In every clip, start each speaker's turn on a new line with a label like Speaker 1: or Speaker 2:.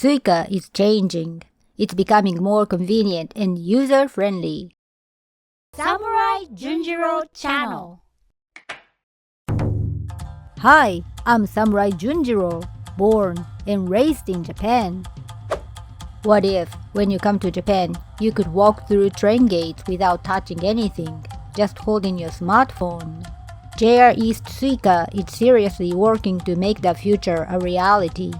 Speaker 1: Suica is changing. It's becoming more convenient and user-friendly.
Speaker 2: Samurai Junjiro Channel.
Speaker 1: Hi, I'm Samurai Junjiro, born and raised in Japan. What if, when you come to Japan, you could walk through train gates without touching anything, just holding your smartphone? JR East Suica is seriously working to make the future a reality.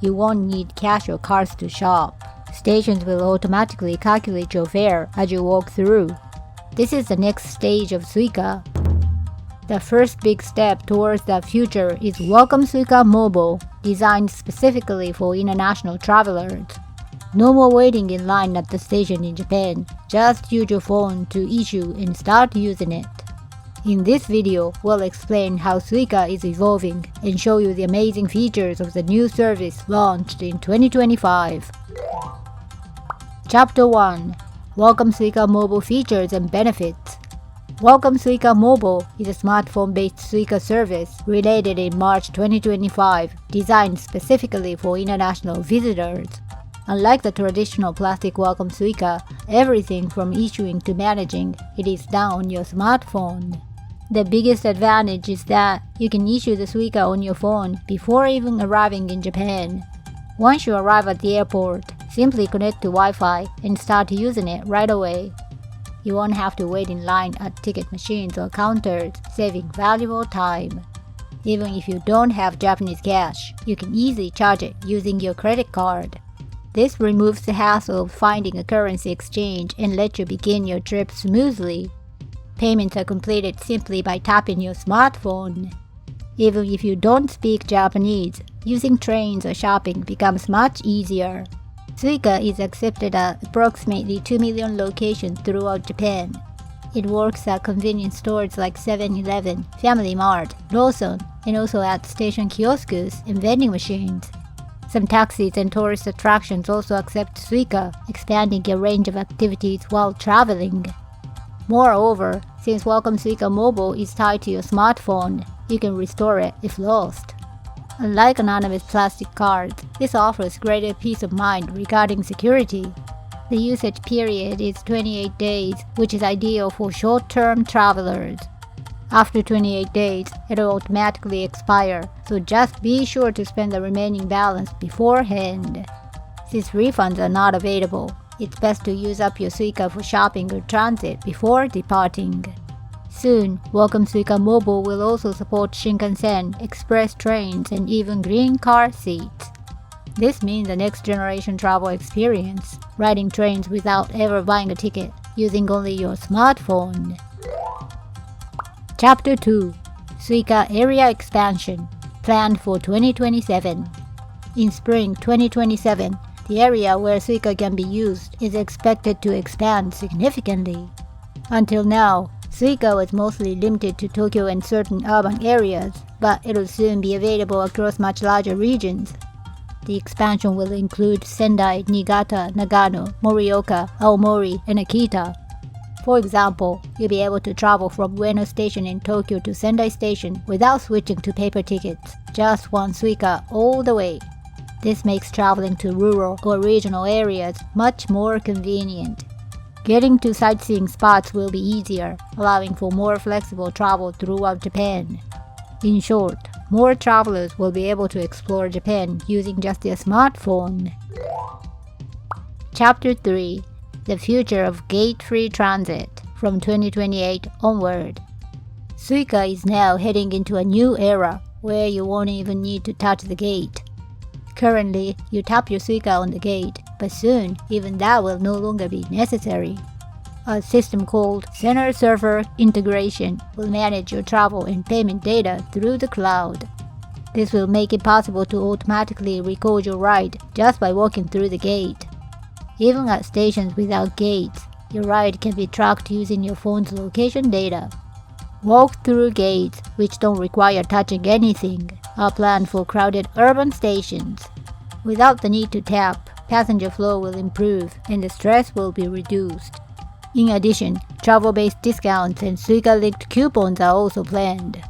Speaker 1: You won't need cash or cards to shop. Stations will automatically calculate your fare as you walk through. This is the next stage of Suica. The first big step towards the future is Welcome Suica Mobile, designed specifically for international travelers. No more waiting in line at the station in Japan. Just use your phone to issue and start using it. In this video, we'll explain how Suica is evolving and show you the amazing features of the new service launched in 2025. Chapter 1. Welcome Suica Mobile Features and Benefits. Welcome Suica Mobile is a smartphone-based Suica service related in March 2025, designed specifically for international visitors. Unlike the traditional plastic Welcome Suica, everything from issuing to managing, it is done on your smartphone. The biggest advantage is that you can issue the Suica on your phone before even arriving in Japan. Once you arrive at the airport, simply connect to Wi-Fi and start using it right away. You won't have to wait in line at ticket machines or counters, saving valuable time. Even if you don't have Japanese cash, you can easily charge it using your credit card. This removes the hassle of finding a currency exchange and lets you begin your trip smoothly. Payments are completed simply by tapping your smartphone. Even if you don't speak Japanese, using trains or shopping becomes much easier. Suica is accepted at approximately 2 million locations throughout Japan. It works at convenience stores like 7-Eleven, Family Mart, Lawson, and also at station kiosks and vending machines. Some taxis and tourist attractions also accept Suica, expanding your range of activities while traveling. Moreover, since Welcome Suica Mobile is tied to your smartphone, you can restore it if lost. Unlike anonymous plastic cards, this offers greater peace of mind regarding security. The usage period is 28 days, which is ideal for short-term travelers. After 28 days, it will automatically expire, so just be sure to spend the remaining balance beforehand. Since refunds are not available, it's best to use up your Suica for shopping or transit before departing. Soon, Welcome Suica Mobile will also support Shinkansen, express trains, and even green car seats. This means the next generation travel experience, riding trains without ever buying a ticket, using only your smartphone. Chapter 2. Suica Area Expansion, planned for 2027. In spring 2027, the area where Suica can be used is expected to expand significantly. Until now, Suica was mostly limited to Tokyo and certain urban areas, but it will soon be available across much larger regions. The expansion will include Sendai, Niigata, Nagano, Morioka, Aomori, and Akita. For example, you'll be able to travel from Ueno Station in Tokyo to Sendai Station without switching to paper tickets, just one Suica all the way. This makes traveling to rural or regional areas much more convenient. Getting to sightseeing spots will be easier, allowing for more flexible travel throughout Japan. In short, more travelers will be able to explore Japan using just their smartphone. Chapter 3. The Future of Gatefree Transit from 2028 onward. Suica is now heading into a new era where you won't even need to touch the gate. Currently, you tap your Suica on the gate, but soon even that will no longer be necessary. A system called Center Server Integration will manage your travel and payment data through the cloud. This will make it possible to automatically record your ride just by walking through the gate. Even at stations without gates, your ride can be tracked using your phone's location data. Walk-through gates, which don't require touching anything, are planned for crowded urban stations. Without the need to tap, passenger flow will improve and the stress will be reduced. In addition, travel-based discounts and Suica-linked coupons are also planned.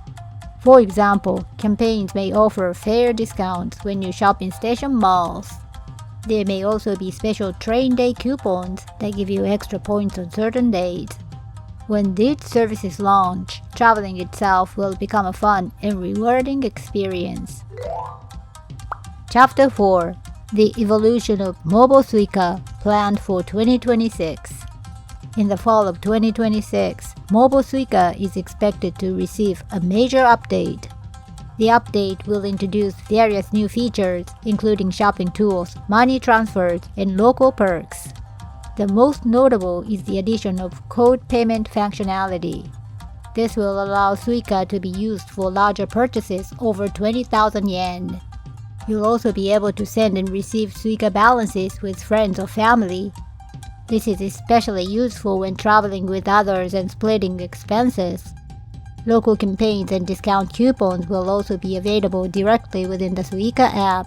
Speaker 1: For example, campaigns may offer fare discounts when you shop in station malls. There may also be special train day coupons that give you extra points on certain days. When these services launch, traveling itself will become a fun and rewarding experience. Chapter 4. The evolution of Mobile Suica planned for 2026. In the fall of 2026, Mobile Suica is expected to receive a major update. The update will introduce various new features, including shopping tools, money transfers, and local perks. The most notable is the addition of code payment functionality. This will allow Suica to be used for larger purchases over 20,000 yen. You'll also be able to send and receive Suica balances with friends or family. This is especially useful when traveling with others and splitting expenses. Local campaigns and discount coupons will also be available directly within the Suica app.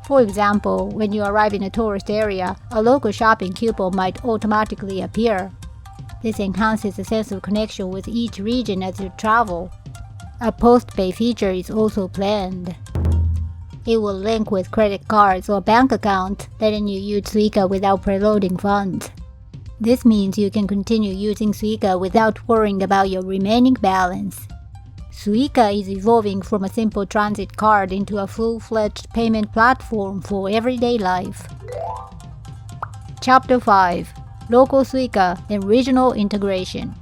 Speaker 1: For example, when you arrive in a tourist area, a local shopping coupon might automatically appear. This enhances a sense of connection with each region as you travel. A post-pay feature is also planned. It will link with credit cards or bank accounts, letting you use Suica without preloading funds. This means you can continue using Suica without worrying about your remaining balance. Suica is evolving from a simple transit card into a full-fledged payment platform for everyday life. Chapter 5. Local Suica and Regional Integration.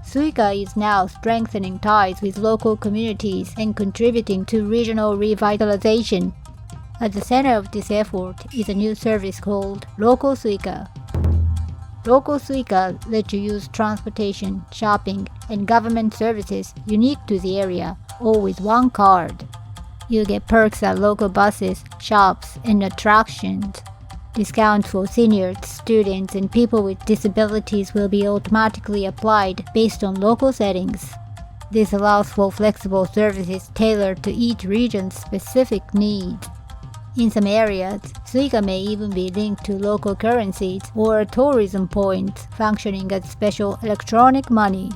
Speaker 1: Suica is now strengthening ties with local communities and contributing to regional revitalization. At the center of this effort is a new service called Local Suica. Local Suica lets you use transportation, shopping, and government services unique to the area, all with one card. You get perks at local buses, shops, and attractions. Discounts for seniors, students, and people with disabilities will be automatically applied based on local settings. This allows for flexible services tailored to each region's specific needs. In some areas, Suica may even be linked to local currencies or tourism points functioning as special electronic money.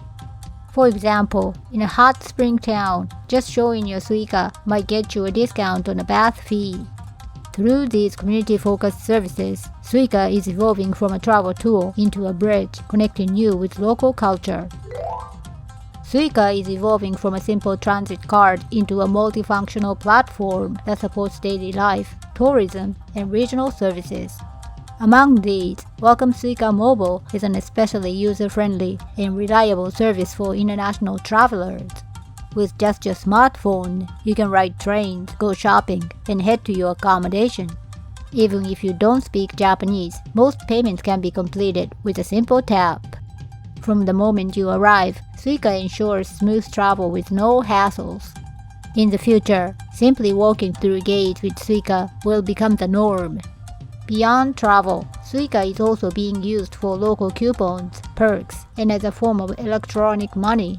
Speaker 1: For example, in a hot spring town, just showing your Suica might get you a discount on a bath fee. Through these community-focused services, Suica is evolving from a travel tool into a bridge connecting you with local culture. Suica is evolving from a simple transit card into a multifunctional platform that supports daily life, tourism, and regional services. Among these, Welcome Suica Mobile is an especially user-friendly and reliable service for international travelers. With just your smartphone, you can ride trains, go shopping, and head to your accommodation. Even if you don't speak Japanese, most payments can be completed with a simple tap. From the moment you arrive, Suica ensures smooth travel with no hassles. In the future, simply walking through gates with Suica will become the norm. Beyond travel, Suica is also being used for local coupons, perks, and as a form of electronic money.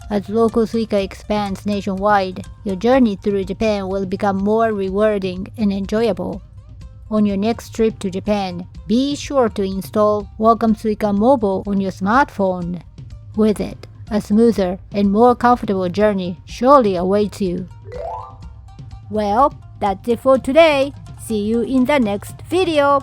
Speaker 1: As local Suica expands nationwide, your journey through Japan will become more rewarding and enjoyable. On your next trip to Japan, be sure to install Welcome Suica Mobile on your smartphone. With it, a smoother and more comfortable journey surely awaits you. Well, that's it for today. See you in the next video.